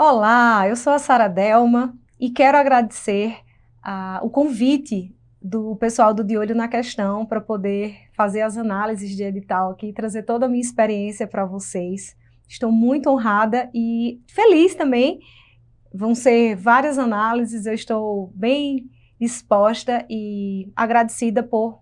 Olá, eu sou a Sara Delma e quero agradecer o convite do pessoal do De Olho na Questão para poder fazer as análises de edital aqui e trazer toda a minha experiência para vocês. Estou muito honrada e feliz também. Vão ser várias análises, eu estou bem disposta e agradecida por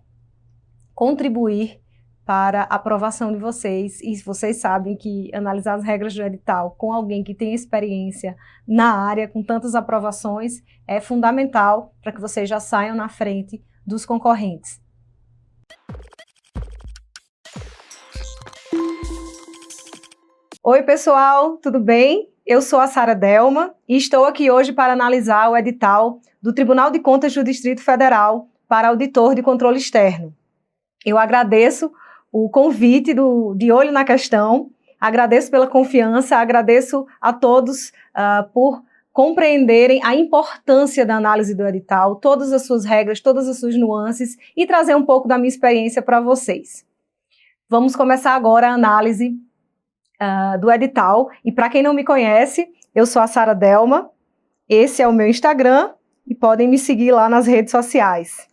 contribuir para a aprovação de vocês, e vocês sabem que analisar as regras do edital com alguém que tem experiência na área, com tantas aprovações, é fundamental para que vocês já saiam na frente dos concorrentes. Oi pessoal, tudo bem? Eu sou a Sara Delma e estou aqui hoje para analisar o edital do Tribunal de Contas do Distrito Federal para auditor de controle externo. Eu agradeço o convite De Olho na Questão, agradeço pela confiança, agradeço a todos por compreenderem a importância da análise do edital, todas as suas regras, todas as suas nuances e trazer um pouco da minha experiência para vocês. Vamos começar agora a análise do edital. E para quem não me conhece, eu sou a Sara Delma, esse é o meu Instagram e podem me seguir lá nas redes sociais.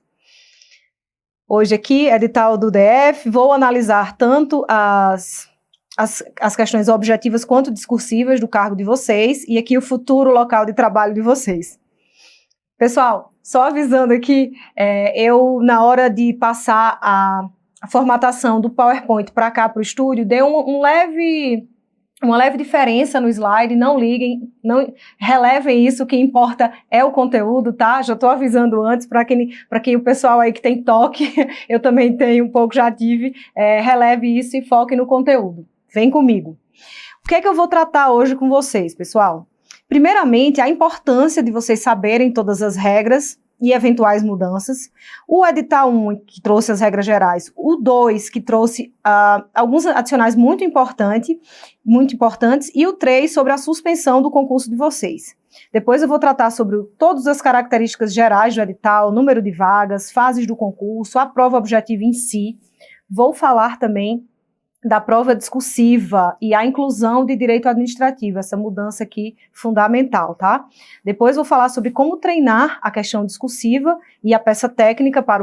Hoje aqui, edital do DF, vou analisar tanto as questões objetivas quanto discursivas do cargo de vocês e aqui o futuro local de trabalho de vocês. Pessoal, só avisando aqui, eu na hora de passar a formatação do PowerPoint para cá, para o estúdio, deu uma leve diferença no slide, não liguem, não relevem isso, o que importa é o conteúdo, tá? Já estou avisando antes, para quem o pessoal aí que tem toque, eu também tenho um pouco, já tive, releve isso e foque no conteúdo. Vem comigo. O que é que eu vou tratar hoje com vocês, pessoal? Primeiramente, a importância de vocês saberem todas as regras e eventuais mudanças. O edital 1, que trouxe as regras gerais, o 2, que trouxe alguns adicionais muito importantes, e o 3, sobre a suspensão do concurso de vocês. Depois eu vou tratar sobre todas as características gerais do edital, número de vagas, fases do concurso, a prova objetiva em si. Vou falar também da prova discursiva e a inclusão de direito administrativo, essa mudança aqui fundamental, tá? Depois vou falar sobre como treinar a questão discursiva e a peça técnica para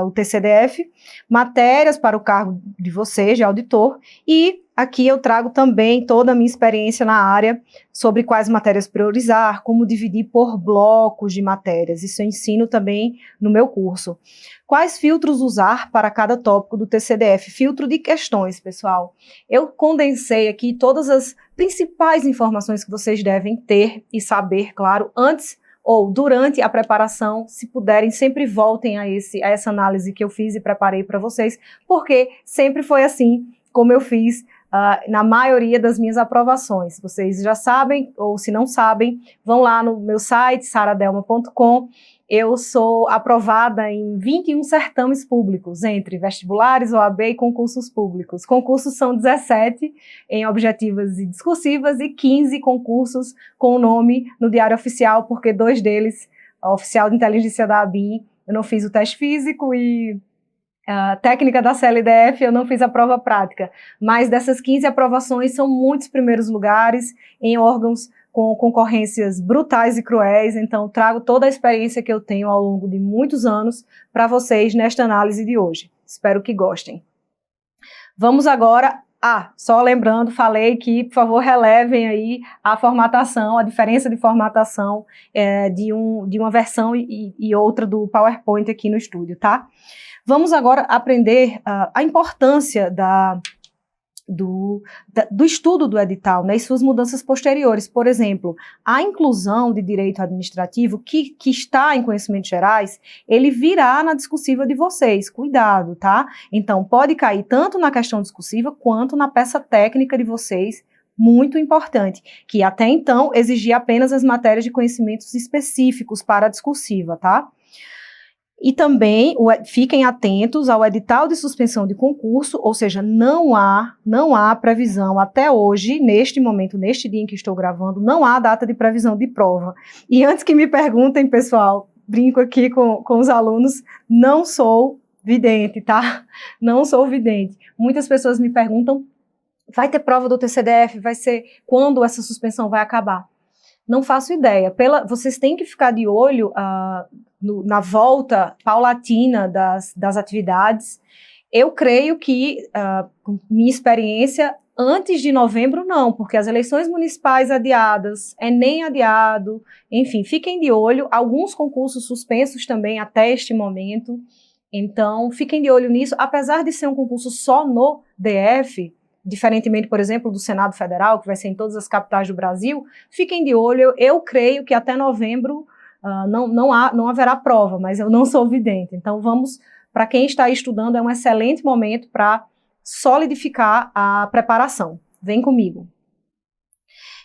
o TCDF, matérias para o cargo de vocês, de auditor, e aqui eu trago também toda a minha experiência na área sobre quais matérias priorizar, como dividir por blocos de matérias. Isso eu ensino também no meu curso. Quais filtros usar para cada tópico do TCDF? Filtro de questões, pessoal. Eu condensei aqui todas as principais informações que vocês devem ter e saber, claro, antes ou durante a preparação. Se puderem, sempre voltem a essa análise que eu fiz e preparei para vocês, porque sempre foi assim como eu fiz na maioria das minhas aprovações. Vocês já sabem, ou se não sabem, vão lá no meu site, saradelma.com. Eu sou aprovada em 21 certames públicos, entre vestibulares, OAB e concursos públicos. Concursos são 17 em objetivas e discursivas e 15 concursos com o nome no Diário Oficial, porque 2 deles, a Oficial de Inteligência da ABIN, eu não fiz o teste físico, e técnica da CLDF, eu não fiz a prova prática, mas dessas 15 aprovações são muitos primeiros lugares em órgãos com concorrências brutais e cruéis, então trago toda a experiência que eu tenho ao longo de muitos anos para vocês nesta análise de hoje. Espero que gostem. Vamos agora... só lembrando, falei que, por favor, relevem aí a formatação, a diferença de formatação de uma versão e outra do PowerPoint aqui no estúdio, tá? Vamos agora aprender a importância do estudo do edital, né, e suas mudanças posteriores. Por exemplo, a inclusão de direito administrativo, que está em conhecimentos gerais, ele virá na discursiva de vocês, cuidado, tá? Então, pode cair tanto na questão discursiva quanto na peça técnica de vocês, muito importante, que até então exigia apenas as matérias de conhecimentos específicos para a discursiva, tá? E também fiquem atentos ao edital de suspensão de concurso, ou seja, não há previsão até hoje, neste momento, neste dia em que estou gravando, não há data de previsão de prova. E antes que me perguntem, pessoal, brinco aqui com os alunos, não sou vidente, tá? Não sou vidente. Muitas pessoas me perguntam vai ter prova do TCDF, vai ser quando essa suspensão vai acabar? Não faço ideia. Vocês têm que ficar de olho na volta paulatina das atividades. Eu creio que, com minha experiência, antes de novembro não, porque as eleições municipais adiadas, Enem adiado, enfim, fiquem de olho. Alguns concursos suspensos também até este momento. Então, fiquem de olho nisso. Apesar de ser um concurso só no DF, diferentemente, por exemplo, do Senado Federal, que vai ser em todas as capitais do Brasil, fiquem de olho. Eu creio que até novembro não haverá prova, mas eu não sou vidente. Então, para quem está estudando, é um excelente momento para solidificar a preparação. Vem comigo.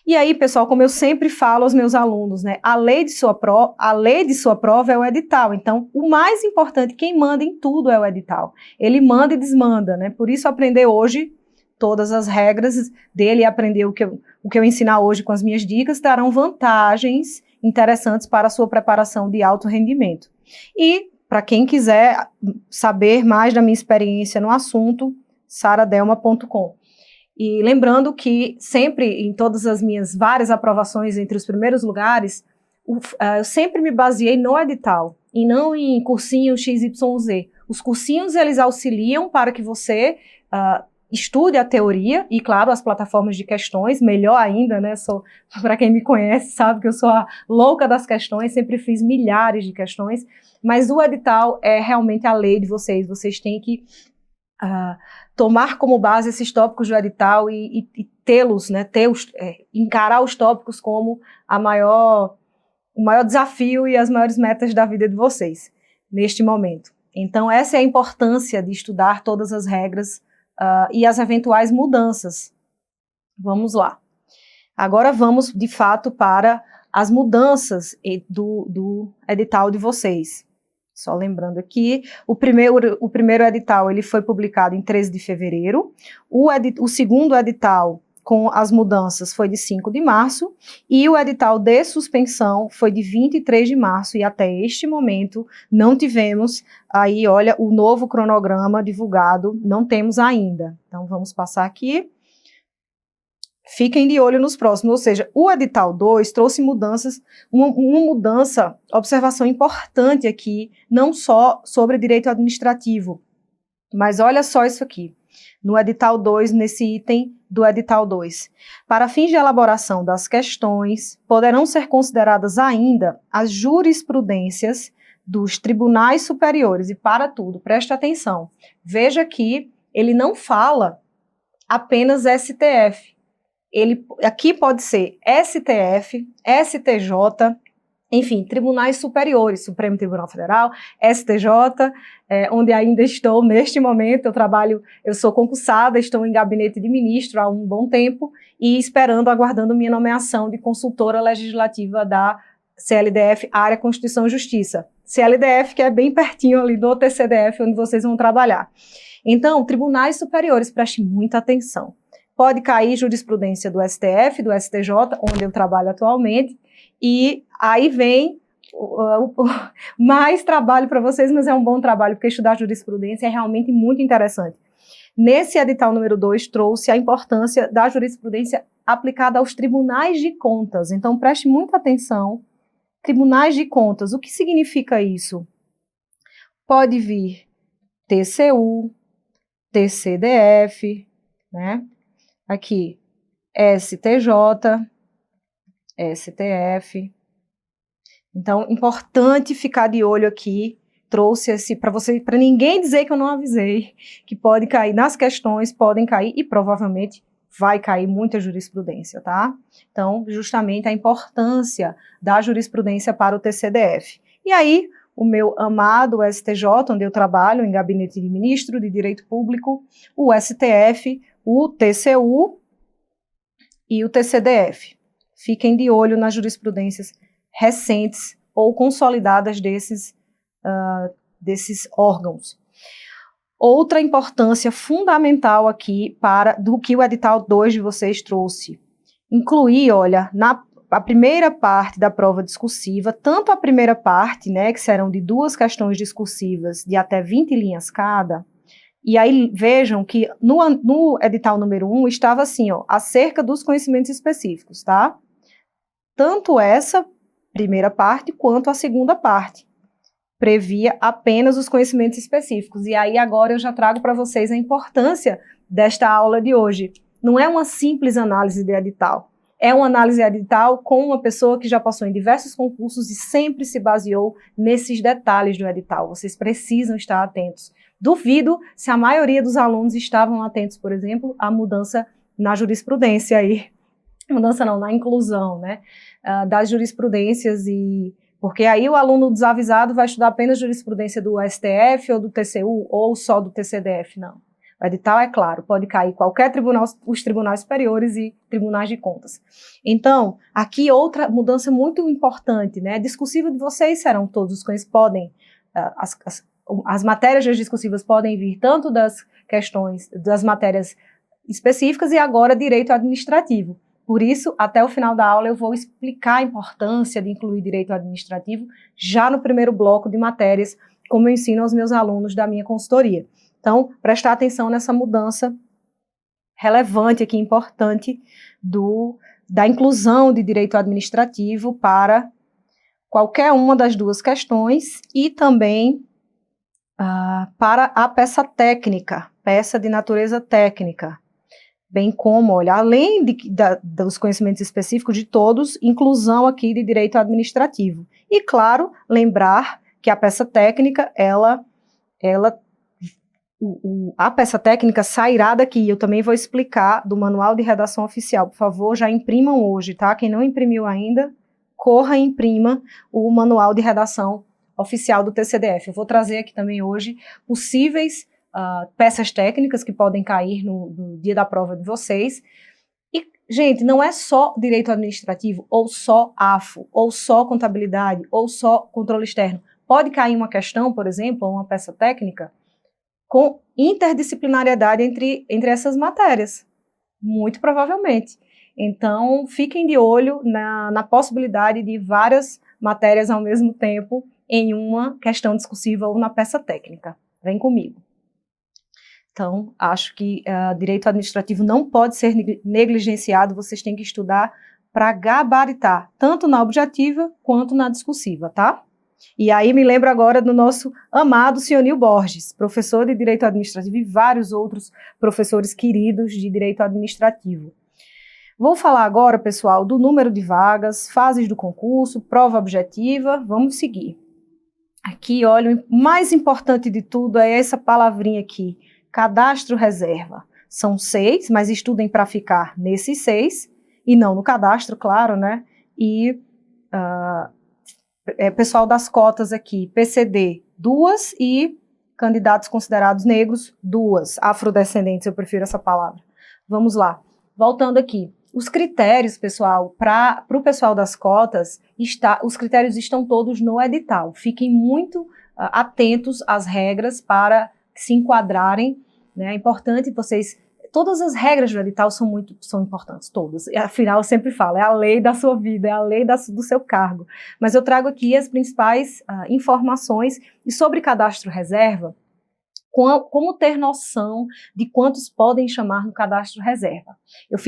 E aí, pessoal, como eu sempre falo aos meus alunos, né, a lei de sua prova é o edital. Então, o mais importante, quem manda em tudo é o edital. Ele manda e desmanda, né? Por isso, aprender hoje todas as regras dele e aprender o que eu ensinar hoje com as minhas dicas darão vantagens interessantes para a sua preparação de alto rendimento. E, para quem quiser saber mais da minha experiência no assunto, saradelma.com. E lembrando que sempre, em todas as minhas várias aprovações entre os primeiros lugares, eu sempre me baseei no edital, e não em cursinho XYZ. Os cursinhos, eles auxiliam para que você estude a teoria, e claro, as plataformas de questões, melhor ainda, né? Para quem me conhece, sabe que eu sou a louca das questões, sempre fiz milhares de questões, mas o edital é realmente a lei de vocês têm que tomar como base esses tópicos do edital e tê-los, né, encarar os tópicos como o maior desafio e as maiores metas da vida de vocês, neste momento. Então, essa é a importância de estudar todas as regras e as eventuais mudanças. Vamos lá. Agora vamos, de fato, para as mudanças do edital de vocês. Só lembrando aqui, o primeiro edital ele foi publicado em 13 de fevereiro, o segundo edital com as mudanças foi de 5 de março, e o edital de suspensão foi de 23 de março, e até este momento não tivemos aí, olha, o novo cronograma divulgado, não temos ainda. Então vamos passar aqui. Fiquem de olho nos próximos, ou seja, o edital 2 trouxe mudanças, uma mudança, observação importante aqui, não só sobre direito administrativo, mas olha só isso aqui, no edital 2, nesse item do edital 2. Para fins de elaboração das questões, poderão ser consideradas ainda as jurisprudências dos tribunais superiores, e para tudo, preste atenção, veja que ele não fala apenas STF, aqui pode ser STF, STJ, enfim, tribunais superiores, Supremo Tribunal Federal, STJ, onde ainda estou neste momento, eu sou concursada, estou em gabinete de ministro há um bom tempo e aguardando minha nomeação de consultora legislativa da CLDF, área Constituição e Justiça. CLDF, que é bem pertinho ali do TCDF, onde vocês vão trabalhar. Então, tribunais superiores, preste muita atenção. Pode cair jurisprudência do STF, do STJ, onde eu trabalho atualmente, e aí vem mais trabalho para vocês, mas é um bom trabalho, porque estudar jurisprudência é realmente muito interessante. Nesse edital número 2, trouxe a importância da jurisprudência aplicada aos tribunais de contas. Então, preste muita atenção. Tribunais de contas, o que significa isso? Pode vir TCU, TCDF, né? Aqui, STJ, STF. Então, importante ficar de olho aqui, trouxe esse para ninguém dizer que eu não avisei, que pode cair nas questões, podem cair e provavelmente vai cair muita jurisprudência, tá? Então, justamente a importância da jurisprudência para o TCDF. E aí, o meu amado STJ, onde eu trabalho em gabinete de ministro de Direito Público, o STF, o TCU e o TCDF. Fiquem de olho nas jurisprudências recentes ou consolidadas desses órgãos. Outra importância fundamental aqui do que o edital 2 de vocês trouxe. Incluir, olha, a primeira parte da prova discursiva, tanto a primeira parte, né, que serão de 2 questões discursivas de até 20 linhas cada, E aí vejam que no edital número 1 estava assim, ó, acerca dos conhecimentos específicos, tá? Tanto essa primeira parte quanto a segunda parte previa apenas os conhecimentos específicos. E aí agora eu já trago para vocês a importância desta aula de hoje. Não é uma simples análise de edital. É uma análise de edital com uma pessoa que já passou em diversos concursos e sempre se baseou nesses detalhes do edital. Vocês precisam estar atentos. Duvido se a maioria dos alunos estavam atentos, por exemplo, à mudança na jurisprudência aí. Mudança não, na inclusão, né? Das jurisprudências porque aí o aluno desavisado vai estudar apenas jurisprudência do STF ou do TCU ou só do TCDF, não. O edital, é claro, pode cair qualquer tribunal, os tribunais superiores e tribunais de contas. Então, aqui outra mudança muito importante, né? Discursiva de vocês serão todos os conhecimentos, podem, as matérias discursivas podem vir tanto das questões, das matérias específicas e agora direito administrativo. Por isso, até o final da aula eu vou explicar a importância de incluir direito administrativo já no primeiro bloco de matérias, como eu ensino aos meus alunos da minha consultoria. Então, prestar atenção nessa mudança relevante aqui, importante, da inclusão de direito administrativo para qualquer uma das duas questões e também para a peça técnica, peça de natureza técnica. Bem como, olha, além dos conhecimentos específicos de todos, inclusão aqui de direito administrativo. E, claro, lembrar que a peça técnica, a peça técnica sairá daqui, eu também vou explicar do manual de redação oficial. Por favor, já imprimam hoje, tá? Quem não imprimiu ainda, corra e imprima o manual de redação oficial do TCDF. Eu vou trazer aqui também hoje possíveis peças técnicas que podem cair no dia da prova de vocês. E, gente, não é só direito administrativo, ou só AFO, ou só contabilidade, ou só controle externo. Pode cair uma questão, por exemplo, ou uma peça técnica, com interdisciplinariedade entre essas matérias, muito provavelmente. Então, fiquem de olho na possibilidade de várias matérias ao mesmo tempo em uma questão discursiva ou na peça técnica. Vem comigo. Então, acho que direito administrativo não pode ser negligenciado, vocês têm que estudar para gabaritar, tanto na objetiva quanto na discursiva, tá? E aí me lembro agora do nosso amado Sionil Borges, professor de Direito Administrativo e vários outros professores queridos de Direito Administrativo. Vou falar agora, pessoal, do número de vagas, fases do concurso, prova objetiva, vamos seguir. Aqui, olha, o mais importante de tudo é essa palavrinha aqui, cadastro reserva. São 6, mas estudem para ficar nesses 6, e não no cadastro, claro, né? E pessoal das cotas aqui, PCD, 2 e candidatos considerados negros, 2. Afrodescendentes, eu prefiro essa palavra. Vamos lá. Voltando aqui. Os critérios, pessoal, para o pessoal das cotas, os critérios estão todos no edital. Fiquem muito atentos às regras para se enquadrarem, né? É importante vocês... Todas as regras do edital são importantes, todas. E, afinal, eu sempre falo, é a lei da sua vida, é a lei do seu cargo. Mas eu trago aqui as principais informações. E sobre cadastro reserva, como ter noção de quantos podem chamar no cadastro reserva. Eu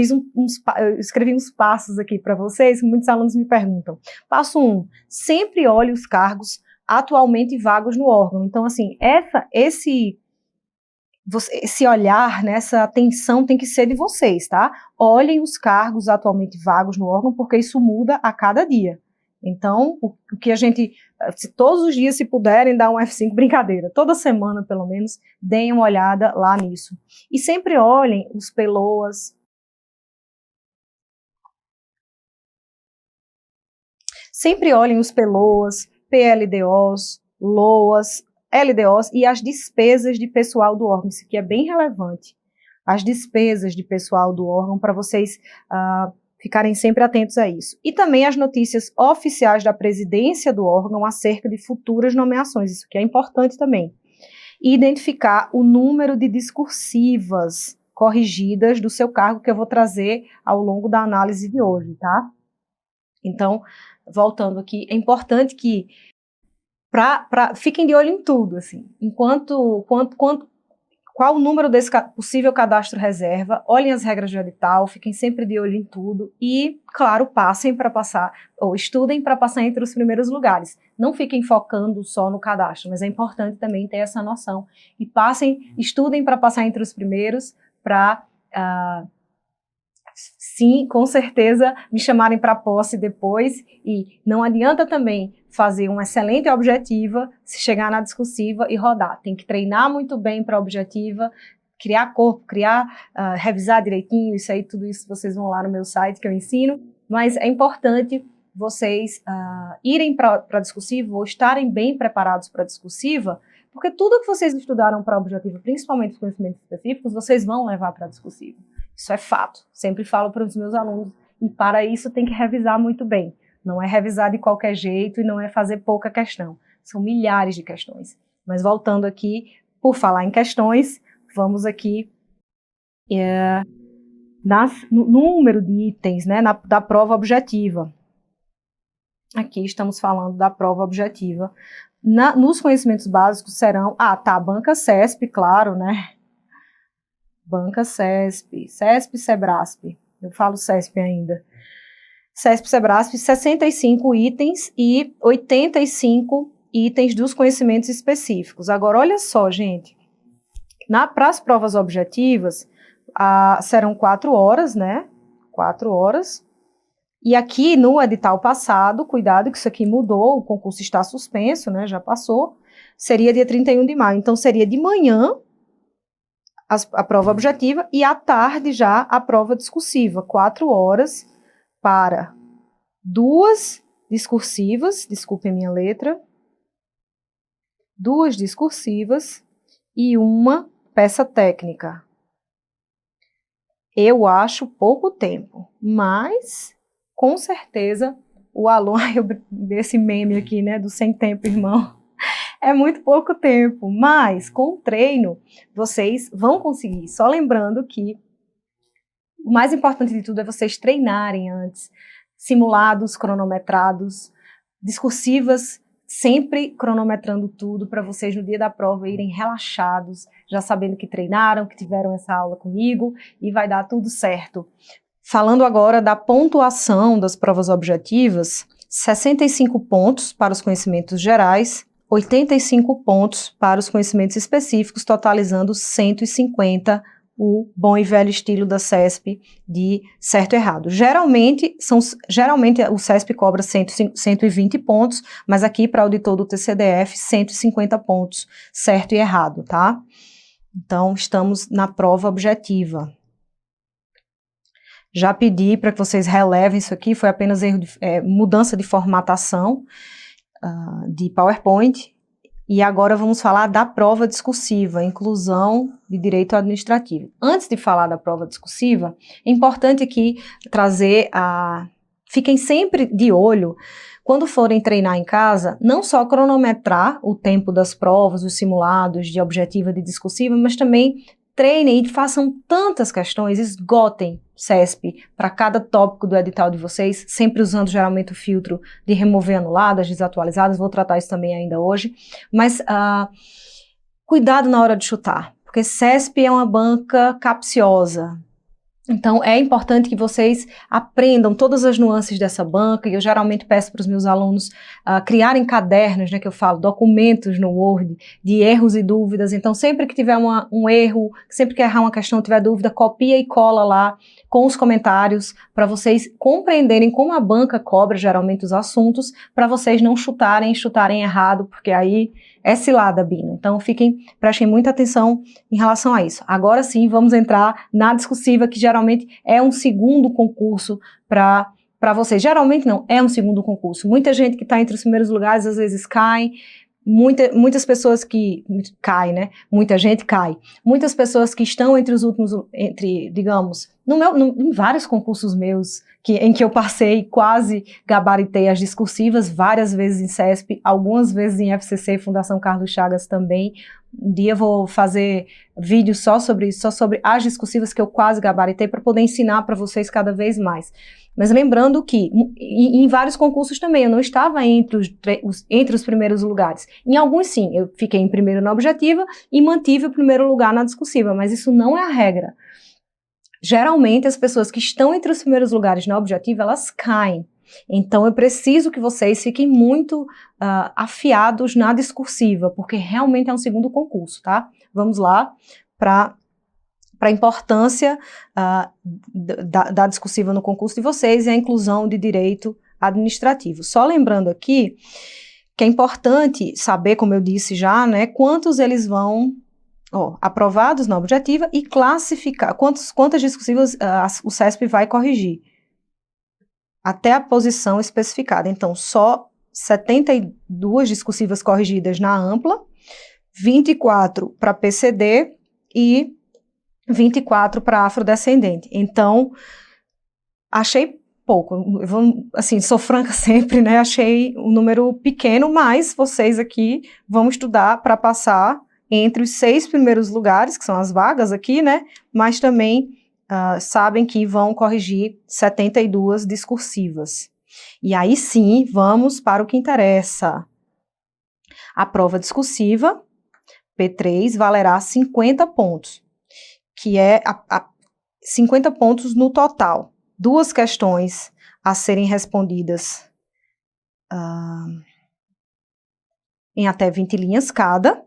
escrevi uns passos aqui para vocês, que muitos alunos me perguntam. Passo 1, sempre olhe os cargos atualmente vagos no órgão. Então, assim, esse olhar, né, essa atenção tem que ser de vocês, tá? Olhem os cargos atualmente vagos no órgão, porque isso muda a cada dia. Então, o que a gente, se todos os dias, se puderem dar um F5, brincadeira, toda semana, pelo menos, deem uma olhada lá nisso. E sempre olhem os PELOAs. Sempre olhem os PELOAs, PLDOs, LOAs, LDOs e as despesas de pessoal do órgão, isso aqui é bem relevante. As despesas de pessoal do órgão, para vocês ficarem sempre atentos a isso. E também as notícias oficiais da presidência do órgão acerca de futuras nomeações, isso que é importante também. E identificar o número de discursivas corrigidas do seu cargo, que eu vou trazer ao longo da análise de hoje, tá? Então, voltando aqui, é importante que fiquem de olho em tudo, assim, qual o número desse possível cadastro reserva, olhem as regras do edital, fiquem sempre de olho em tudo e, claro, passem para passar, ou estudem para passar entre os primeiros lugares. Não fiquem focando só no cadastro, mas é importante também ter essa noção. E passem, estudem para passar entre os primeiros, para, sim, com certeza, me chamarem para posse depois. E não adianta também fazer uma excelente objetiva, se chegar na discursiva e rodar. Tem que treinar muito bem para a objetiva, criar corpo, revisar direitinho, isso aí, tudo isso vocês vão lá no meu site que eu ensino, mas é importante vocês irem para a discursiva ou estarem bem preparados para a discursiva, porque tudo que vocês estudaram para a objetiva, principalmente os conhecimentos específicos, vocês vão levar para a discursiva. Isso é fato. Sempre falo para os meus alunos, e para isso tem que revisar muito bem. Não é revisar de qualquer jeito e não é fazer pouca questão. São milhares de questões. Mas voltando aqui, por falar em questões, vamos aqui no número de itens, né, da prova objetiva. Aqui estamos falando da prova objetiva. Nos conhecimentos básicos serão, banca CESP, claro, né? Banca CESP, Sebrasp, eu falo CESP ainda. CESP, Sebrasp, 65 itens e 85 itens dos conhecimentos específicos. Agora, olha só, gente, para as provas objetivas, serão 4 horas, né? 4 horas. E aqui no edital passado, cuidado que isso aqui mudou, o concurso está suspenso, né? Já passou, seria dia 31 de maio. Então, seria de manhã a prova objetiva e à tarde já a prova discursiva, 4 horas para 2 discursivas, desculpem minha letra, 2 discursivas e 1 peça técnica. Eu acho pouco tempo, mas com certeza o aluno, esse meme aqui, né, do sem tempo, irmão, é muito pouco tempo, mas com o treino vocês vão conseguir. Só lembrando que o mais importante de tudo é vocês treinarem antes, simulados, cronometrados, discursivas, sempre cronometrando tudo para vocês no dia da prova irem relaxados, já sabendo que treinaram, que tiveram essa aula comigo e vai dar tudo certo. Falando agora da pontuação das provas objetivas, 65 pontos para os conhecimentos gerais, 85 pontos para os conhecimentos específicos, totalizando 150, o bom e velho estilo da CESP de certo e errado. Geralmente o CESP cobra 120 pontos, mas aqui para auditor do TCDF, 150 pontos, certo e errado, tá? Então, estamos na prova objetiva. Já pedi para que vocês relevem isso aqui, foi apenas mudança de formatação de PowerPoint. E agora vamos falar da prova discursiva, inclusão de direito administrativo. Antes de falar da prova discursiva, é importante aqui trazer fiquem sempre de olho, quando forem treinar em casa, não só cronometrar o tempo das provas, os simulados de objetiva e de discursiva, mas também treinem e façam tantas questões, esgotem CESP para cada tópico do edital de vocês, sempre usando geralmente o filtro de remover anuladas, desatualizadas, vou tratar isso também ainda hoje, mas cuidado na hora de chutar, porque CESP é uma banca capciosa. Então, é importante que vocês aprendam todas as nuances dessa banca, e eu geralmente peço para os meus alunos criarem cadernos, né, que eu falo, documentos no Word, de erros e dúvidas. Então, sempre que tiver um erro, sempre que errar uma questão, tiver dúvida, copia e cola lá com os comentários, para vocês compreenderem como a banca cobra geralmente os assuntos, para vocês não chutarem errado, porque aí é cilada, Bino. Então, prestem muita atenção em relação a isso. Agora sim, vamos entrar na discursiva, que geralmente é um segundo concurso para vocês. Geralmente não, é um segundo concurso. Muita gente que está entre os primeiros lugares, às vezes cai. Muitas pessoas que caem, né? Muita gente cai. Muitas pessoas que estão entre os últimos, digamos, em vários concursos meus, em que eu passei, quase gabaritei as discursivas, várias vezes em CESP, algumas vezes em FCC, Fundação Carlos Chagas também. Um dia eu vou fazer vídeo só sobre isso, só sobre as discursivas que eu quase gabaritei para poder ensinar para vocês cada vez mais. Mas lembrando que em vários concursos também eu não estava entre os primeiros lugares. Em alguns sim, eu fiquei em primeiro na objetiva e mantive o primeiro lugar na discursiva, mas isso não é a regra. Geralmente as pessoas que estão entre os primeiros lugares na objetiva, elas caem. Então eu preciso que vocês fiquem muito afiados na discursiva, porque realmente é um segundo concurso, tá? Vamos lá para a importância da discursiva no concurso de vocês e a inclusão de direito administrativo. Só lembrando aqui que é importante saber, como eu disse já, né, quantos eles vão aprovados na objetiva e classificar, quantas discursivas o CESP vai corrigir, até a posição especificada. Então, só 72 discursivas corrigidas na ampla, 24 para PCD e 24 para afrodescendente. Então, achei pouco, assim, sou franca sempre, né, achei um número pequeno, mas vocês aqui vão estudar para passar entre os 6 primeiros lugares, que são as vagas aqui, né, mas também sabem que vão corrigir 72 discursivas. E aí sim, vamos para o que interessa. A prova discursiva, P3, valerá 50 pontos, que é 50 pontos no total. 2 questões a serem respondidas em até 20 linhas cada,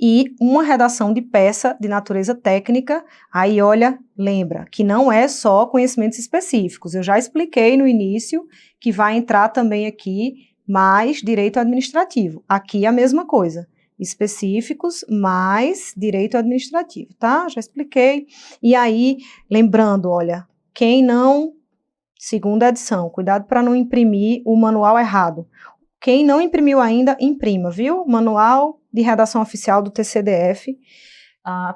e uma redação de peça de natureza técnica. Aí, olha, lembra, que não é só conhecimentos específicos. Eu já expliquei no início que vai entrar também aqui mais direito administrativo. Aqui é a mesma coisa. Específicos mais direito administrativo, tá? Já expliquei. E aí, lembrando, olha, quem não, segunda edição, cuidado para não imprimir o manual errado. Quem não imprimiu ainda, imprima, viu? Manual de redação oficial do TCDF.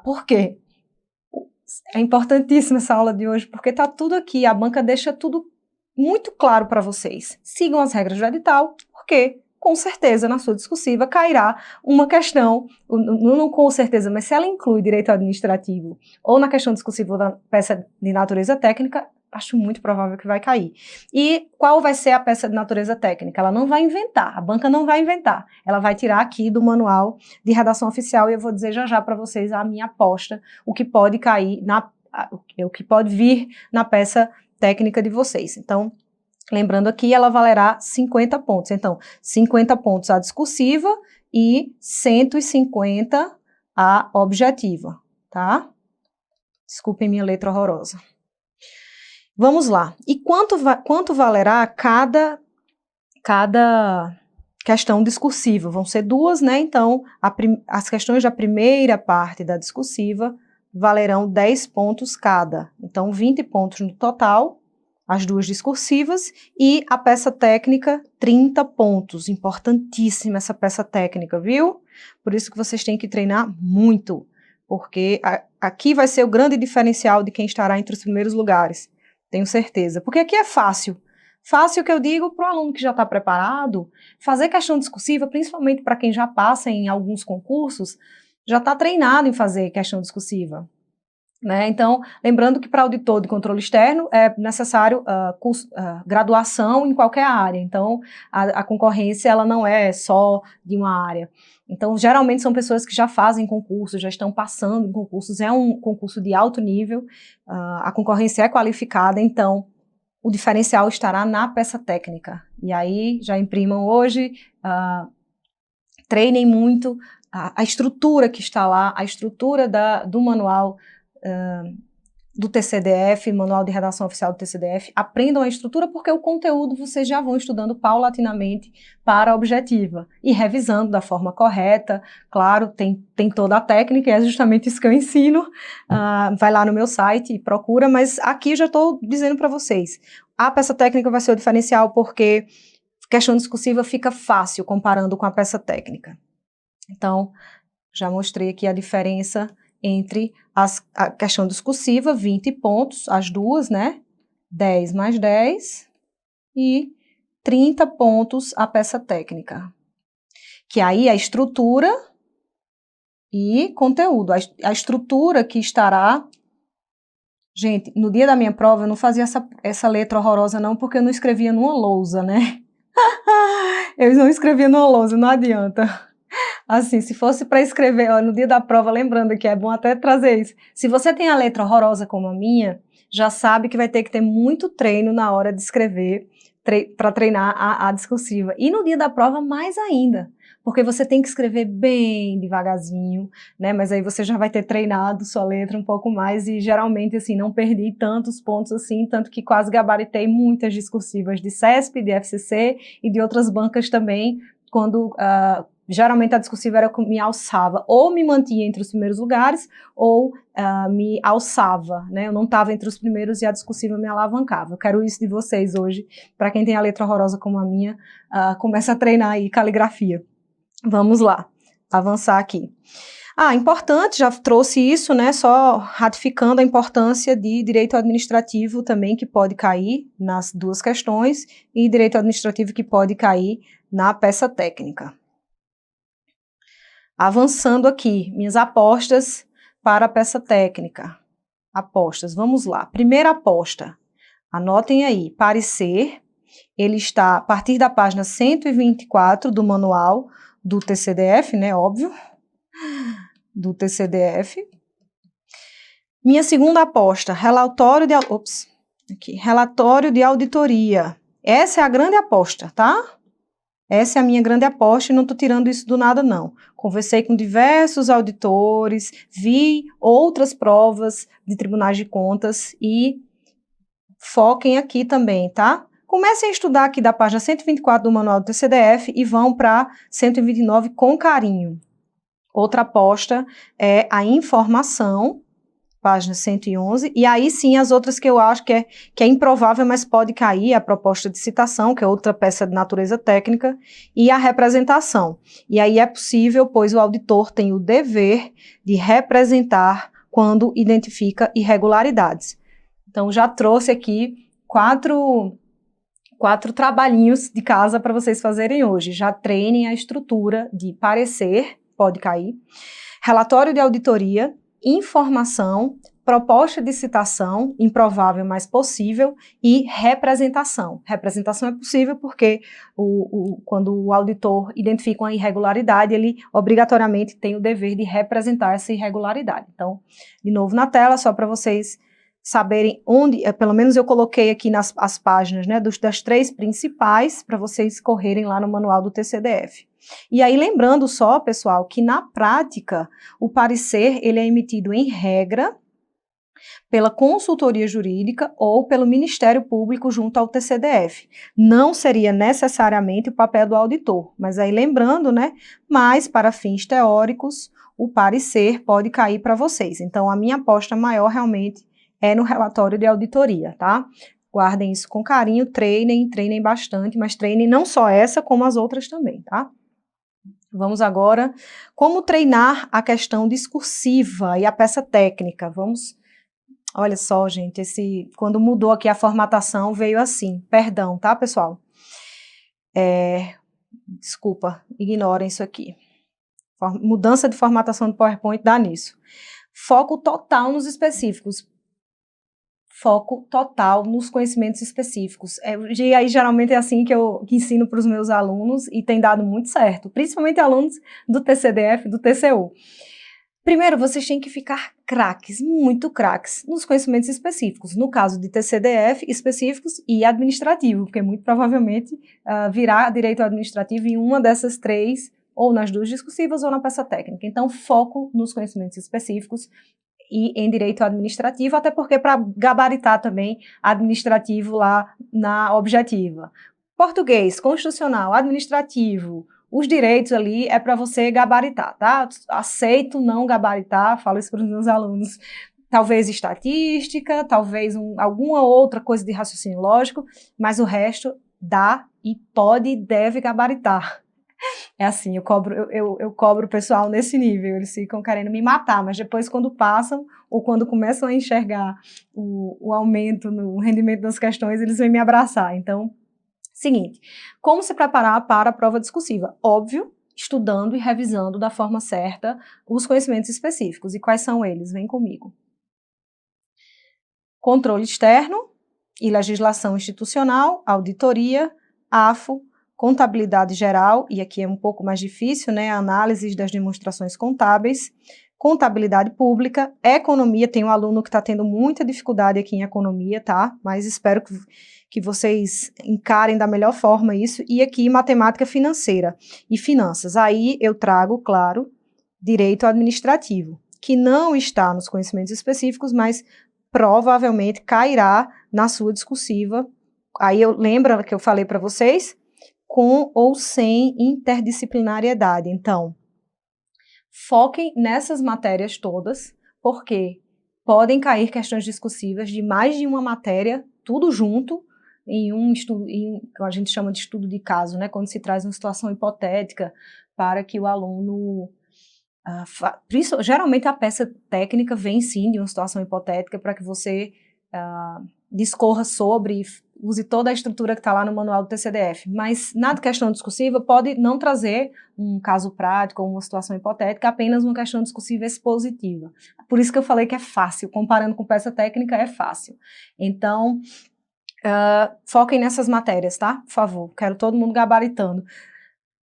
Por quê? É importantíssima essa aula de hoje, porque está tudo aqui, a banca deixa tudo muito claro para vocês. Sigam as regras do edital, porque com certeza na sua discursiva cairá uma questão, não com certeza, mas se ela inclui direito administrativo ou na questão discursiva da peça de natureza técnica, acho muito provável que vai cair. E qual vai ser a peça de natureza técnica? Ela não vai inventar, a banca não vai inventar. Ela vai tirar aqui do manual de redação oficial e eu vou dizer já para vocês a minha aposta, o que pode cair, o que pode vir na peça técnica de vocês. Então, lembrando aqui, ela valerá 50 pontos. Então, 50 pontos a discursiva e 150 a objetiva, tá? Desculpem minha letra horrorosa. Vamos lá. E quanto valerá cada questão discursiva? Vão ser 2, né? Então, as questões da primeira parte da discursiva valerão 10 pontos cada. Então, 20 pontos no total, as 2 discursivas, e a peça técnica, 30 pontos. Importantíssima essa peça técnica, viu? Por isso que vocês têm que treinar muito, porque aqui vai ser o grande diferencial de quem estará entre os primeiros lugares. Tenho certeza, porque aqui é fácil. Fácil que eu digo para o aluno que já está preparado, fazer questão discursiva, principalmente para quem já passa em alguns concursos, já está treinado em fazer questão discursiva. Né? Então, lembrando que para auditor de controle externo é necessário graduação em qualquer área. Então, a concorrência ela não é só de uma área. Então, geralmente são pessoas que já fazem concursos, já estão passando em concursos, é um concurso de alto nível, a concorrência é qualificada, então o diferencial estará na peça técnica. E aí, já imprimam hoje, treinem muito a estrutura que está lá, a estrutura do manual do TCDF, Manual de Redação Oficial do TCDF, aprendam a estrutura porque o conteúdo vocês já vão estudando paulatinamente para a objetiva e revisando da forma correta. Claro, tem toda a técnica e é justamente isso que eu ensino. Vai lá no meu site e procura, mas aqui já estou dizendo para vocês, a peça técnica vai ser o diferencial porque questão discursiva fica fácil comparando com a peça técnica. Então, já mostrei aqui a diferença entre a questão discursiva, 20 pontos, as 2, né? 10 mais 10 e 30 pontos a peça técnica. Que aí a estrutura e conteúdo. A estrutura que estará... Gente, no dia da minha prova eu não fazia essa letra horrorosa não, porque eu não escrevia numa lousa, né? Eu não escrevia numa lousa, não adianta. Assim, se fosse para escrever, ó, no dia da prova, lembrando que é bom até trazer isso. Se você tem a letra horrorosa como a minha, já sabe que vai ter que ter muito treino na hora de escrever, para treinar a discursiva. E no dia da prova, mais ainda, porque você tem que escrever bem devagarzinho, né? Mas aí você já vai ter treinado sua letra um pouco mais e geralmente, assim, não perdi tantos pontos assim, tanto que quase gabaritei muitas discursivas de CESP, de FCC e de outras bancas também, quando... geralmente a discursiva era que me alçava, ou me mantinha entre os primeiros lugares, ou me alçava, né? Eu não estava entre os primeiros e a discursiva me alavancava. Eu quero isso de vocês hoje, para quem tem a letra horrorosa como a minha, começa a treinar aí caligrafia. Vamos lá, avançar aqui. Importante, já trouxe isso, né? Só ratificando a importância de direito administrativo também, que pode cair nas duas questões, e direito administrativo que pode cair na peça técnica. Avançando aqui, minhas apostas para a peça técnica. Apostas, vamos lá. Primeira aposta, anotem aí, parecer, ele está a partir da página 124 do manual do TCDF, né, óbvio, do TCDF. Minha segunda aposta, relatório de auditoria. Essa é a grande aposta, tá? Essa é a minha grande aposta e não estou tirando isso do nada, não. Conversei com diversos auditores, vi outras provas de tribunais de contas e foquem aqui também, tá? Comecem a estudar aqui da página 124 do Manual do TCDF e vão para 129 com carinho. Outra aposta é a informação, página 111, e aí sim as outras que eu acho que é improvável, mas pode cair, a proposta de citação, que é outra peça de natureza técnica, e a representação. E aí é possível, pois o auditor tem o dever de representar quando identifica irregularidades. Então já trouxe aqui quatro trabalhinhos de casa para vocês fazerem hoje. Já treinem a estrutura de parecer, pode cair, relatório de auditoria, informação, proposta de citação, improvável, mas possível, e representação. Representação é possível porque quando o auditor identifica uma irregularidade, ele obrigatoriamente tem o dever de representar essa irregularidade. Então, de novo na tela, só para vocês saberem onde, pelo menos eu coloquei aqui as páginas, né, das três principais, para vocês correrem lá no manual do TCDF. E aí, lembrando só, pessoal, que na prática, o parecer, ele é emitido em regra pela consultoria jurídica ou pelo Ministério Público junto ao TCDF. Não seria necessariamente o papel do auditor, mas aí lembrando, né, mas para fins teóricos, o parecer pode cair para vocês. Então, a minha aposta maior realmente é no relatório de auditoria, tá? Guardem isso com carinho, treinem bastante, mas treinem não só essa, como as outras também, tá? Vamos agora, como treinar a questão discursiva e a peça técnica. Vamos, olha só, gente, quando mudou aqui a formatação, veio assim, perdão, tá, pessoal? Desculpa, ignorem isso aqui. Mudança de formatação do PowerPoint dá nisso. Foco total nos específicos. Foco total nos conhecimentos específicos. E aí, geralmente, é assim que eu ensino para os meus alunos e tem dado muito certo, principalmente alunos do TCDF, do TCU. Primeiro, vocês têm que ficar craques, muito craques, nos conhecimentos específicos. No caso de TCDF, específicos e administrativo, porque muito provavelmente virá direito administrativo em uma dessas três, ou nas duas discursivas ou na peça técnica. Então, foco nos conhecimentos específicos e em direito administrativo, até porque para gabaritar também administrativo lá na objetiva. Português, constitucional, administrativo, os direitos ali é para você gabaritar, tá? Aceito não gabaritar, falo isso para os meus alunos. Talvez estatística, talvez alguma outra coisa de raciocínio lógico, mas o resto dá e pode e deve gabaritar. É assim, eu cobro o pessoal nesse nível, eles ficam querendo me matar, mas depois quando passam, ou quando começam a enxergar o aumento no rendimento das questões, eles vêm me abraçar. Então, seguinte, como se preparar para a prova discursiva? Óbvio, estudando e revisando da forma certa os conhecimentos específicos. E quais são eles? Vem comigo. Controle externo e legislação institucional, auditoria, AFO, contabilidade geral, e aqui é um pouco mais difícil, né, análise das demonstrações contábeis, contabilidade pública, economia, tem um aluno que está tendo muita dificuldade aqui em economia, tá? Mas espero que vocês encarem da melhor forma isso, e aqui matemática financeira e finanças. Aí eu trago, claro, direito administrativo, que não está nos conhecimentos específicos, mas provavelmente cairá na sua discursiva. Aí lembra que eu falei para vocês? Com ou sem interdisciplinariedade. Então, foquem nessas matérias todas, porque podem cair questões discursivas de mais de uma matéria, tudo junto, em um estudo, que a gente chama de estudo de caso, né? Quando se traz uma situação hipotética para que o aluno... geralmente a peça técnica vem sim de uma situação hipotética para que você discorra sobre, use toda a estrutura que está lá no manual do TCDF, mas na questão discursiva pode não trazer um caso prático ou uma situação hipotética, apenas uma questão discursiva expositiva. Por isso que eu falei que é fácil, comparando com peça técnica é fácil. Então, foquem nessas matérias, tá? Por favor, quero todo mundo gabaritando.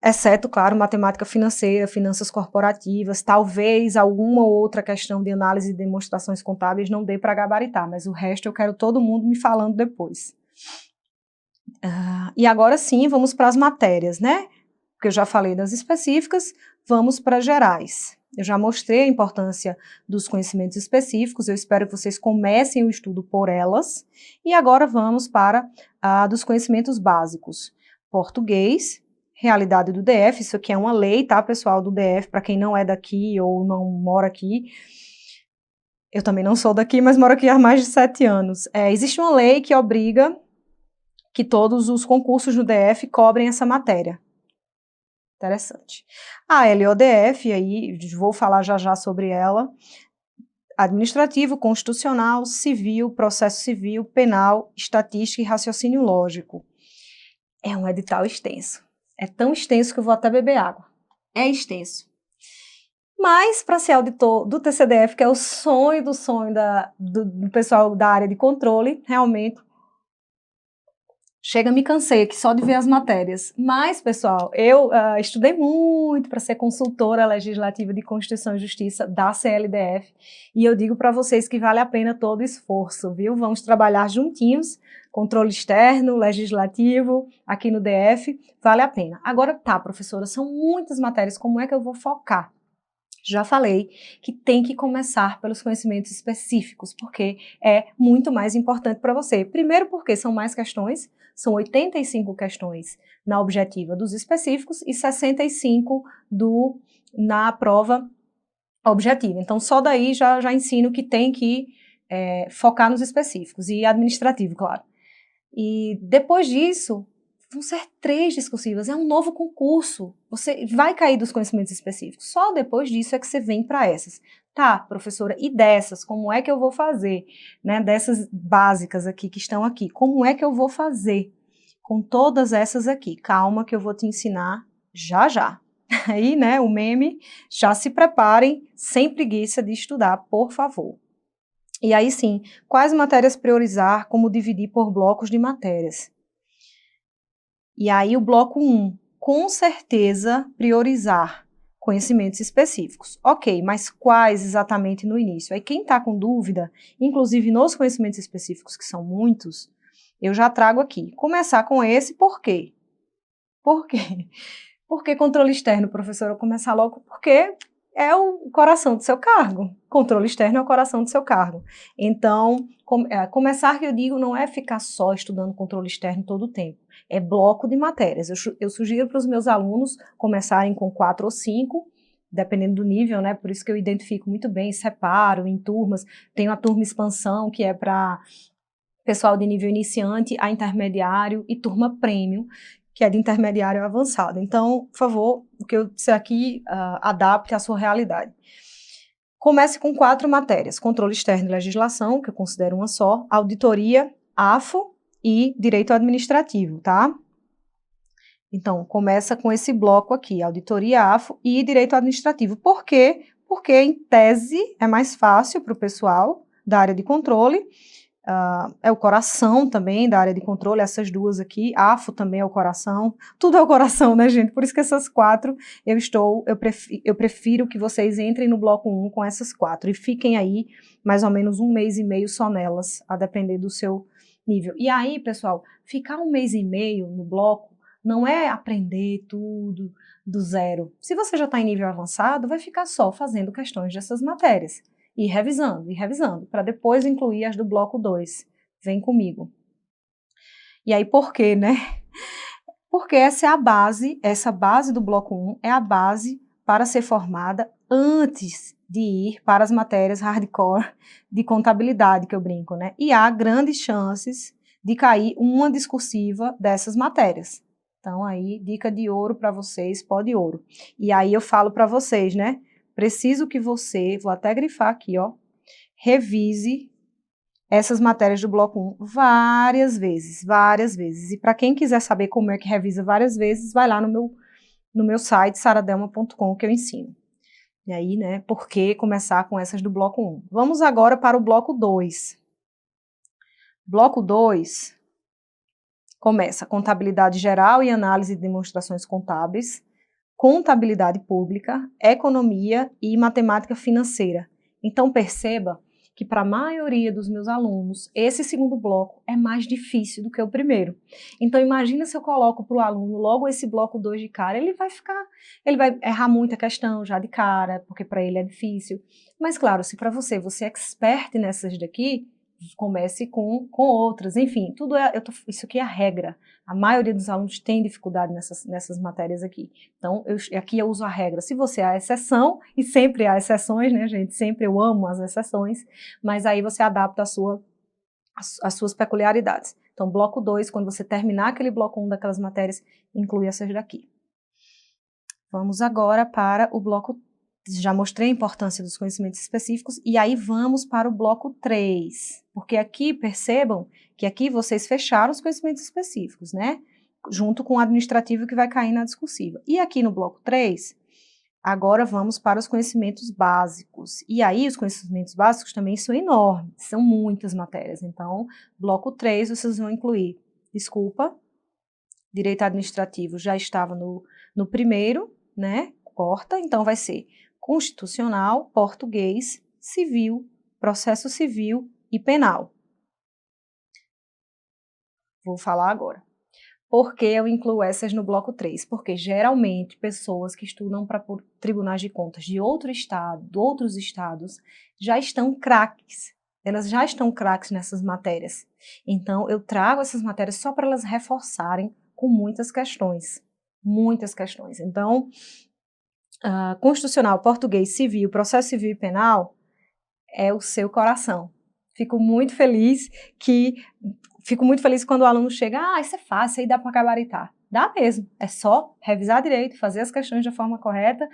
Exceto, claro, matemática financeira, finanças corporativas, talvez alguma outra questão de análise de demonstrações contábeis não dê para gabaritar, mas o resto eu quero todo mundo me falando depois. E agora sim, vamos para as matérias, né? Porque eu já falei das específicas, vamos para gerais. Eu já mostrei a importância dos conhecimentos específicos, eu espero que vocês comecem o estudo por elas, e agora vamos para dos conhecimentos básicos. Português, realidade do DF, isso aqui é uma lei, tá, pessoal, do DF, para quem não é daqui ou não mora aqui. Eu também não sou daqui, mas moro aqui há mais de 7 anos. Existe uma lei que obriga que todos os concursos no DF cobrem essa matéria. Interessante. A LODF, aí vou falar já sobre ela, administrativo, constitucional, civil, processo civil, penal, estatística e raciocínio lógico. É um edital extenso. É tão extenso que eu vou até beber água. É extenso. Mas, para ser auditor do TCDF, que é o sonho do sonho do pessoal da área de controle, realmente, me cansei aqui só de ver as matérias. Mas, pessoal, eu estudei muito para ser consultora legislativa de Constituição e Justiça da CLDF, e eu digo para vocês que vale a pena todo o esforço, viu? Vamos trabalhar juntinhos, controle externo, legislativo, aqui no DF, vale a pena. Agora tá, professora, são muitas matérias, como é que eu vou focar? Já falei que tem que começar pelos conhecimentos específicos, porque é muito mais importante para você. Primeiro porque são mais questões, são 85 questões na objetiva dos específicos e 65 na prova objetiva. Então, só daí já ensino que tem que focar nos específicos e administrativo, claro. E depois disso, vão ser 3 discursivas, é um novo concurso, você vai cair dos conhecimentos específicos, só depois disso é que você vem para essas. Tá, professora, e dessas, como é que eu vou fazer? Né, dessas básicas aqui que estão aqui, como é que eu vou fazer com todas essas aqui? Calma que eu vou te ensinar já. Aí, né, o meme, já se preparem, sem preguiça de estudar, por favor. E aí sim, quais matérias priorizar, como dividir por blocos de matérias? E aí o bloco 1, com certeza priorizar conhecimentos específicos. Ok, mas quais exatamente no início? Aí quem está com dúvida, inclusive nos conhecimentos específicos, que são muitos, eu já trago aqui. Começar com esse, por quê? Por quê? Por que controle externo, professora? Eu começar logo porque é o coração do seu cargo. Controle externo é o coração do seu cargo. Então, começar, que eu digo, não é ficar só estudando controle externo todo o tempo. É bloco de matérias. Eu sugiro para os meus alunos começarem com 4 ou 5, dependendo do nível, né? Por isso que eu identifico muito bem, separo em turmas. Tenho a turma expansão, que é para pessoal de nível iniciante a intermediário, e turma premium, que é de intermediário avançado. Então, por favor, o que eu disser aqui, adapte à sua realidade. Comece com 4 matérias: controle externo e legislação, que eu considero uma só, auditoria, AFO e direito administrativo, tá? Então, começa com esse bloco aqui, auditoria, AFO e direito administrativo. Por quê? Porque, em tese, é mais fácil para o pessoal da área de controle, é o coração também da área de controle, essas duas aqui, AFO também é o coração, tudo é o coração, né, gente? Por isso que essas quatro eu prefiro que vocês entrem no bloco 1 com essas quatro e fiquem aí mais ou menos 1 mês e meio só nelas, a depender do seu nível. E aí, pessoal, ficar 1 mês e meio no bloco não é aprender tudo do zero. Se você já está em nível avançado, vai ficar só fazendo questões dessas matérias e revisando, para depois incluir as do bloco 2. Vem comigo. E aí, por quê, né? Porque essa base do bloco 1 é a base para ser formada antes de ir para as matérias hardcore de contabilidade, que eu brinco, né? E há grandes chances de cair uma discursiva dessas matérias. Então, aí, dica de ouro para vocês, pó de ouro. E aí eu falo para vocês, né? Preciso que você, vou até grifar aqui, ó, revise essas matérias do bloco 1 várias vezes. E para quem quiser saber como é que revisa várias vezes, vai lá no meu site, saradelma.com, que eu ensino. E aí, né, por que começar com essas do bloco 1? Vamos agora para o bloco 2. Bloco 2 começa contabilidade geral e análise de demonstrações contábeis, contabilidade pública, economia e matemática financeira. Então, perceba que para a maioria dos meus alunos, esse segundo bloco é mais difícil do que o primeiro. Então, imagina se eu coloco para o aluno logo esse bloco 2 de cara, ele vai errar muita questão já de cara, porque para ele é difícil. Mas, claro, se para você é expert nessas daqui, comece com outras. Enfim, isso aqui é a regra. A maioria dos alunos tem dificuldade nessas matérias aqui. Então, aqui eu uso a regra. Se você é a exceção, e sempre há exceções, né, gente? Sempre eu amo as exceções, mas aí você adapta as suas peculiaridades. Então, bloco 2, quando você terminar aquele bloco 1 daquelas matérias, inclui essas daqui. Vamos agora para o bloco. Já mostrei a importância dos conhecimentos específicos, e aí vamos para o bloco 3, porque aqui, percebam que aqui vocês fecharam os conhecimentos específicos, né? Junto com o administrativo que vai cair na discursiva. E aqui no bloco 3, agora vamos para os conhecimentos básicos. E aí os conhecimentos básicos também são enormes, são muitas matérias. Então, bloco 3 vocês vão incluir, direito administrativo já estava no primeiro, né? Corta, então vai ser constitucional, português, civil, processo civil e penal. Vou falar agora. Por que eu incluo essas no bloco 3? Porque geralmente pessoas que estudam para tribunais de contas de outros estados, já estão craques. Elas já estão craques nessas matérias. Então, eu trago essas matérias só para elas reforçarem com muitas questões. Muitas questões. Então, constitucional, português, civil, processo civil e penal é o seu coração. Fico muito feliz quando o aluno chega, isso é fácil, aí dá para gabaritar. Dá mesmo, é só revisar direito, fazer as questões da forma correta,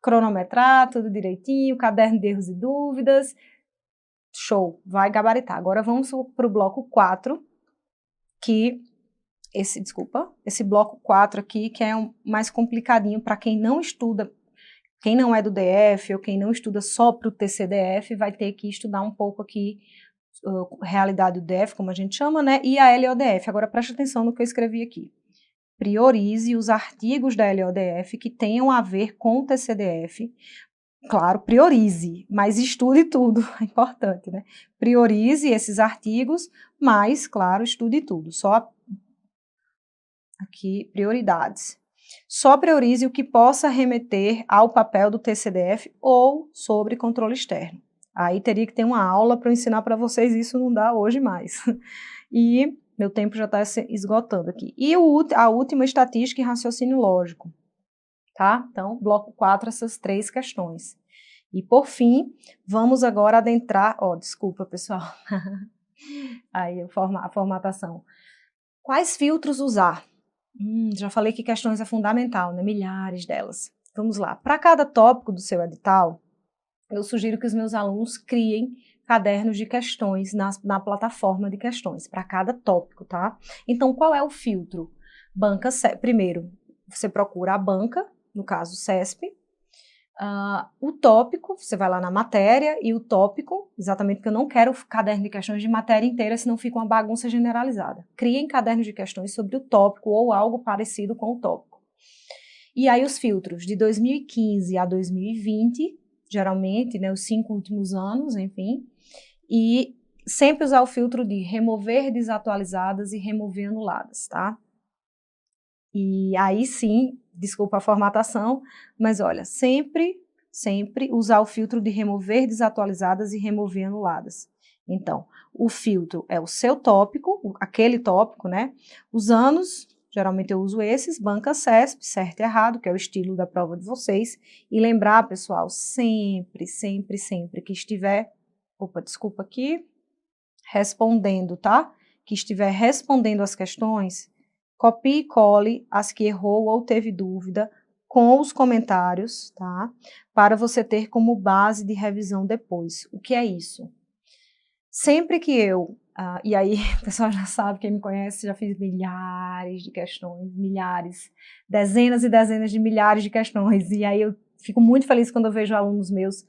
cronometrar tudo direitinho, caderno de erros e dúvidas, show, vai gabaritar. Agora vamos para o bloco 4, esse bloco 4 aqui, que é mais complicadinho para quem não estuda, quem não é do DF ou quem não estuda só para o TCDF, vai ter que estudar um pouco aqui realidade do DF, como a gente chama, né, e a LODF. Agora preste atenção no que eu escrevi aqui. Priorize os artigos da LODF que tenham a ver com o TCDF. Claro, priorize, mas estude tudo, é importante, né? Priorize esses artigos, mas, claro, estude tudo. Só aqui, prioridades. Só priorize o que possa remeter ao papel do TCDF ou sobre controle externo. Aí teria que ter uma aula para eu ensinar para vocês, isso não dá hoje mais. E meu tempo já está se esgotando aqui. E a última, estatística e raciocínio lógico. Tá? Então, bloco 4, essas 3 questões. E, por fim, vamos agora adentrar... desculpa, pessoal. Aí, a formatação. Quais filtros usar? Já falei que questões é fundamental, né? Milhares delas. Vamos lá. Para cada tópico do seu edital, eu sugiro que os meus alunos criem cadernos de questões na plataforma de questões, para cada tópico, tá? Então, qual é o filtro? Primeiro, você procura a banca, no caso CESP. O tópico, você vai lá na matéria, e o tópico, exatamente porque eu não quero caderno de questões de matéria inteira, senão fica uma bagunça generalizada. Criem cadernos de questões sobre o tópico ou algo parecido com o tópico. E aí os filtros de 2015 a 2020, geralmente, né, os 5 últimos anos, enfim, e sempre usar o filtro de remover desatualizadas e remover anuladas, tá? E aí sim, desculpa a formatação, mas olha, sempre usar o filtro de remover desatualizadas e remover anuladas. Então, o filtro é o seu tópico, aquele tópico, né? Os anos, geralmente eu uso esses, banca CESP, certo e errado, que é o estilo da prova de vocês. E lembrar, pessoal, sempre que estiver, desculpa aqui, respondendo, tá? Que estiver respondendo as questões, copie e cole as que errou ou teve dúvida com os comentários, tá? Para você ter como base de revisão depois. O que é isso? Sempre que e aí o pessoal já sabe, quem me conhece, já fiz milhares de questões, dezenas e dezenas de milhares de questões, e aí eu fico muito feliz quando eu vejo alunos meus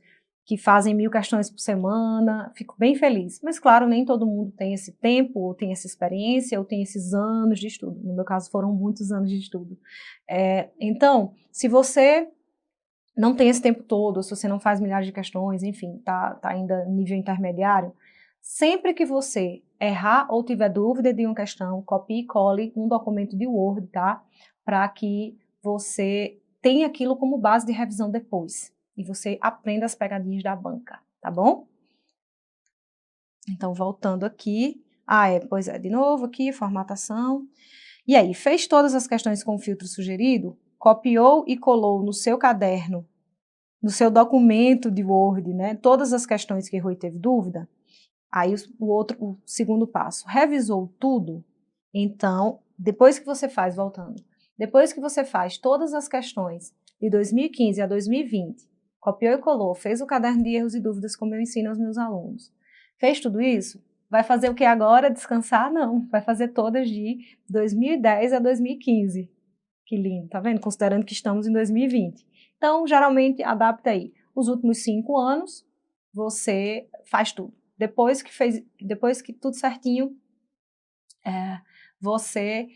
que fazem 1000 questões por semana, fico bem feliz. Mas, claro, nem todo mundo tem esse tempo, ou tem essa experiência, ou tem esses anos de estudo. No meu caso, foram muitos anos de estudo. Então, se você não tem esse tempo todo, ou se você não faz milhares de questões, enfim, tá ainda nível intermediário, sempre que você errar ou tiver dúvida de uma questão, copie e cole um documento de Word, tá? Para que você tenha aquilo como base de revisão depois. E você aprenda as pegadinhas da banca, tá bom? Então, voltando aqui. Pois é, de novo aqui, formatação. E aí, fez todas as questões com o filtro sugerido? Copiou e colou no seu caderno, no seu documento de Word, né? Todas as questões que errou e teve dúvida? Aí, o segundo passo, revisou tudo? Então, depois que você faz todas as questões de 2015 a 2020, copiou e colou, fez o caderno de erros e dúvidas como eu ensino aos meus alunos. Fez tudo isso? Vai fazer o que agora? Descansar? Não, vai fazer todas de 2010 a 2015. Que lindo, tá vendo? Considerando que estamos em 2020. Então, geralmente, adapta aí. Os últimos 5 anos, você faz tudo. Depois que tudo certinho, você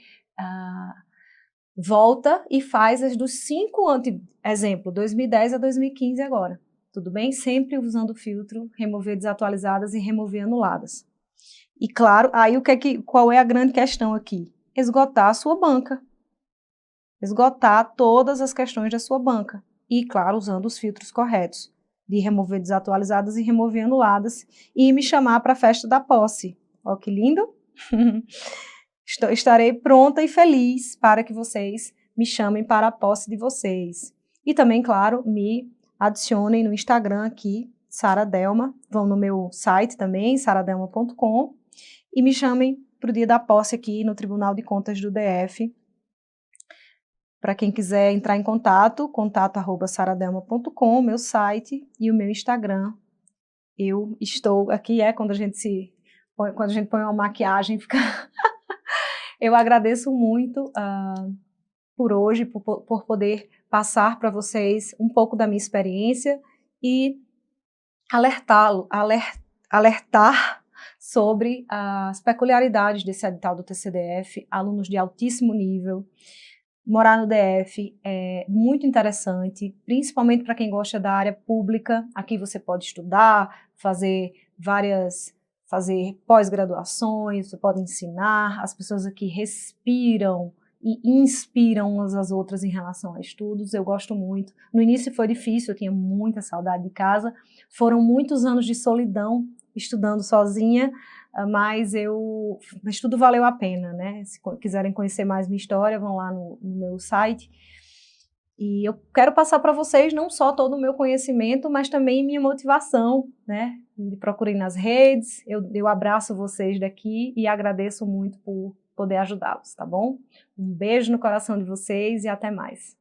volta e faz as dos 5 anos, exemplo, 2010 a 2015 agora, tudo bem? Sempre usando o filtro, remover desatualizadas e remover anuladas. E claro, aí qual é a grande questão aqui? Esgotar a sua banca. Esgotar todas as questões da sua banca. E, claro, usando os filtros corretos, de remover desatualizadas e remover anuladas, e me chamar para a festa da posse. Ó, que lindo! Estarei pronta e feliz para que vocês me chamem para a posse de vocês. E também, claro, me adicionem no Instagram aqui, Sara Delma, vão no meu site também, saradelma.com, e me chamem para o dia da posse aqui no Tribunal de Contas do DF. Para quem quiser entrar em contato@saradelma.com, meu site e o meu Instagram. Eu estou aqui, quando a gente põe uma maquiagem, fica... Eu agradeço muito por hoje, por poder passar para vocês um pouco da minha experiência e alertar sobre as peculiaridades desse edital do TCDF, alunos de altíssimo nível. Morar no DF é muito interessante, principalmente para quem gosta da área pública. Aqui você pode estudar, fazer pós-graduações, você pode ensinar, as pessoas aqui respiram e inspiram umas às outras em relação a estudos. Eu gosto muito. No início foi difícil, eu tinha muita saudade de casa, foram muitos anos de solidão estudando sozinha, mas tudo valeu a pena, né? Se quiserem conhecer mais minha história, vão lá no meu site. E eu quero passar para vocês não só todo o meu conhecimento, mas também minha motivação, né? Me procurem nas redes, eu abraço vocês daqui e agradeço muito por poder ajudá-los, tá bom? Um beijo no coração de vocês e até mais.